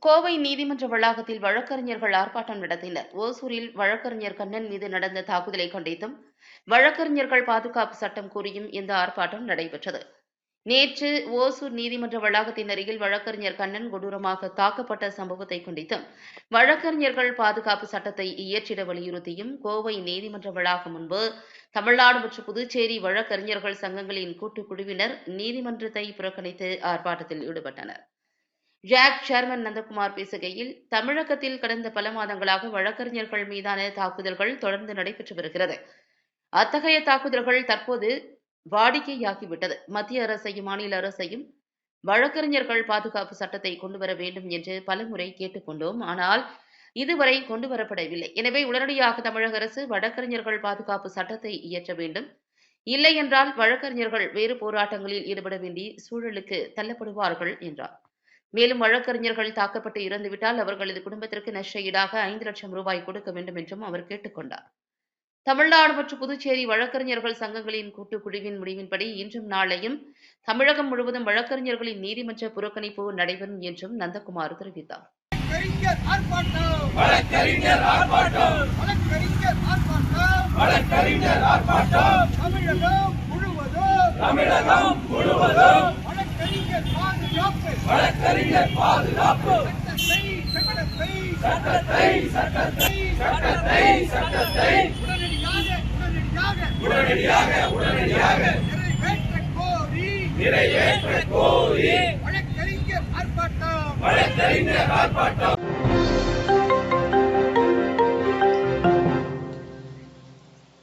கோவை நீதிமன்ற வளாகத்தில் வழக்கறிஞர்கள் ஆர்ப்பாட்டம் நடத்தினர். ஓசூரில் வழக்கறிஞர் கண்ணன் மீது நடந்த தாக்குதலை கண்டித்தும், வழக்கறிஞர்கள் பாதுகாப்பு சட்டம் கூறியும் இந்த ஆர்ப்பாட்டம் நடைபெற்றது. நேற்று ஓசூர் நீதிமன்ற வளாகத்தின் அருகில் வழக்கறிஞர் கண்ணன் கொடூரமாக தாக்கப்பட்ட சம்பவத்தை கண்டித்தும், வழக்கறிஞர்கள் பாதுகாப்பு சட்டத்தை இயற்றிட வலியுறுத்தியும் கோவை நீதிமன்ற வளாகம் முன்பு தமிழ்நாடு மற்றும் புதுச்சேரி வழக்கறிஞர்கள் சங்கங்களின் கூட்டுக்குழுவினர் நீதிமன்றத்தை புறக்கணித்து ஆர்ப்பாட்டத்தில் ஈடுபட்டனர். ஜாக் சேர்மன் நந்தகுமார் பேசுகையில், தமிழகத்தில் கடந்த பல மாதங்களாக வழக்கறிஞர்கள் மீதான தாக்குதல்கள் தொடர்ந்து நடைபெற்று வருகிறது. அத்தகைய தாக்குதல்கள் தற்போது வாடிக்கையாகிவிட்டது. மத்திய அரசையும் மாநில அரசையும் வழக்கறிஞர்கள் பாதுகாப்பு சட்டத்தை கொண்டுவர வேண்டும் என்று பலமுறை கேட்டுக்கொண்டோம். ஆனால் இதுவரை கொண்டுவரப்படவில்லை. எனவே உடனடியாக தமிழக அரசு வழக்கறிஞர்கள் பாதுகாப்பு சட்டத்தை இயற்ற வேண்டும். இல்லை என்றால் வழக்கறிஞர்கள் வேறு போராட்டங்களில் ஈடுபட வேண்டிய சூழலுக்கு தள்ளப்படுவார்கள் என்றார். மேலும் வழக்கறிஞர்கள் தாக்கப்பட்டு இறந்துவிட்டால் அவர்களது குடும்பத்திற்கு நஷ்ட ஈடாக 5 லட்சம் ரூபாய் கொடுக்க வேண்டும் என்றும் அவர் கேட்டுக் கொண்டார். தமிழ்நாடு மற்றும் புதுச்சேரி வழக்கறிஞர்கள் சங்கங்களின் கூட்டுக்குழுவின் முடிவின்படி இன்றும் நாளையும் தமிழகம் முழுவதும் வழக்கறிஞர்களின் நீதிமன்ற புறக்கணிப்பு நடைபெறும் என்றும் நந்தகுமார் தெரிவித்தார். தமிழகம் முழுவதும் வழக்கறிஞர் பாதுகாப்பு சட்டத்தை உடனடியாக நிறைவேற்ற கோரி வழக்கறிஞர் ஆர்ப்பாட்டம்